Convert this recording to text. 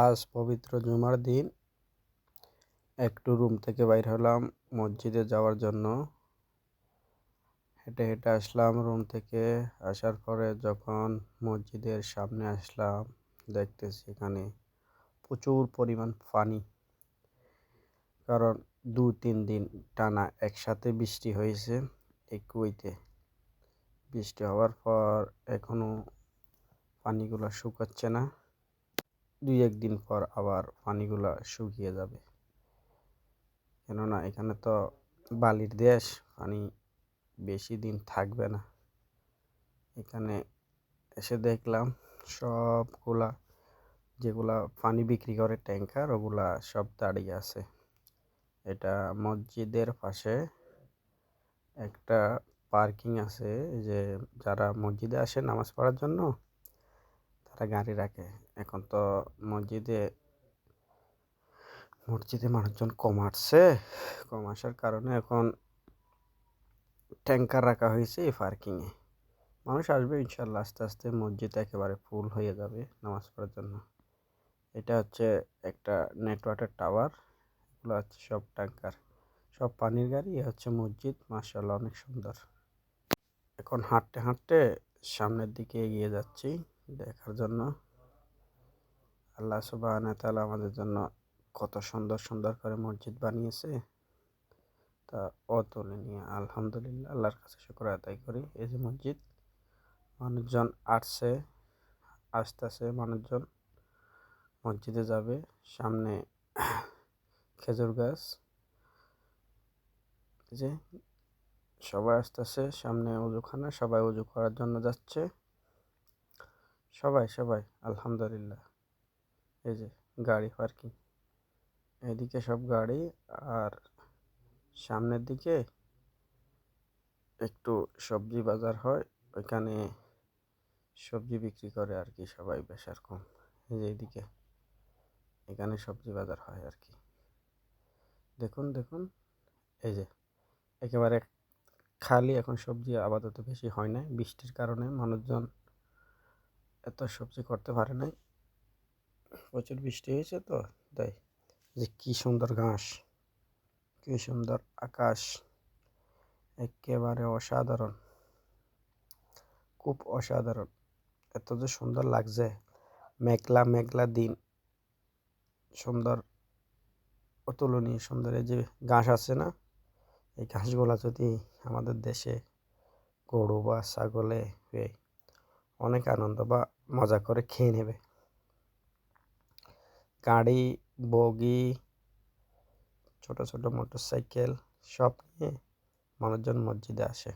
আজ পবিত্র জুমার দিন একটু রুম থেকে বাইর হলাম মসজিদে যাওয়ার জন্য। হেঁটে হেঁটে আসলাম রুম থেকে। আসার পরে যখন মসজিদের সামনে আসলাম, দেখতেছি এখানে প্রচুর পরিমাণ পানি। কারণ 2-3 দিন টানা একসাথে বৃষ্টি হয়েছে এই কুয়েতে। বৃষ্টি হওয়ার পর এখনও পানিগুলো শুকাচ্ছে না। 2-1 দিন পর আবার পানিগুলো শুকিয়ে যাবে, কেননা এখানে তো বালির দেশ, পানি বেশি দিন থাকবে না। এখানে এসে দেখলাম সবগুলা যেগুলা পানি বিক্রি করে ট্যাঙ্কার, ওগুলা সব দাঁড়িয়ে আছে। এটা মসজিদের পাশে একটা পার্কিং আছে, যে যারা মসজিদে আসে নামাজ পড়ার জন্য তারা গাড়ি রাখে। এখন তো মসজিদে মানুষজন কম আসার কারণে এখন ট্যাঙ্কার রাখা হয়েছে এই পার্কিংয়ে। মানুষ আসবে ইনশাল্লাহ, আস্তে আস্তে মসজিদ একেবারে ফুল হয়ে যাবে নামাজ পড়ার জন্য। এটা হচ্ছে একটা নেটওয়ার্কের টাওয়ার, এগুলো হচ্ছে সব ট্যাঙ্কার, সব পানির গাড়ি। হচ্ছে মসজিদ, মাশাআল্লাহ অনেক সুন্দর। এখন হাঁটতে হাঁটতে সামনের দিকে এগিয়ে যাচ্ছি দেখার জন্য আল্লাহ সুবহানাহু ওয়া তাআলা আমাদের জন্য কত সুন্দর সুন্দর করে মসজিদ বানিয়েছে, তা অতুলনীয়। আলহামদুলিল্লাহ, আল্লাহর কাছে শুকর আদায় করি। এই যে মসজিদ, মানুষজন আসতেছে মানুষজন মসজিদে যাবে। সামনে খেজুর গাছ, যে সবাই আসতেছে। সামনে অজুখানা, সবাই অজু করার জন্য যাচ্ছে। সবাই আলহামদুলিল্লাহ। এই যে গাড়ি পার্কিং, এদিকে সব গাড়ি, আর সামনের দিকে একটু সবজি বাজার হয়, ওইখানে সবজি বিক্রি করে আর কি সবাই বেশ আর কম। এই যে এইদিকে এখানে সবজি বাজার হয় আর কি। দেখুন এই যে একেবারে খালি। এখন সবজি আপাতত বেশি হয় না, বৃষ্টির কারণে মানুষজন এত সবজি করতে পারে নাই। প্রচুর বৃষ্টি হয়েছে তো তাই। যে কি সুন্দর ঘাস, কি সুন্দর আকাশ, একেবারে অসাধারণ, খুব অসাধারণ। এত যে সুন্দর লাগছে, মেঘলা মেঘলা দিন, সুন্দর, অতুলনীয় সুন্দর। এই যে ঘাস আছে না, এই ঘাসগুলা যদি আমাদের দেশে গরু বা ছাগলে অনেক আনন্দ বা মজা করে খেয়ে নেবে। গাড়ি, বগি, ছোট ছোট মোটরসাইকেল সব নিয়ে মানুষজন মসজিদে আসে।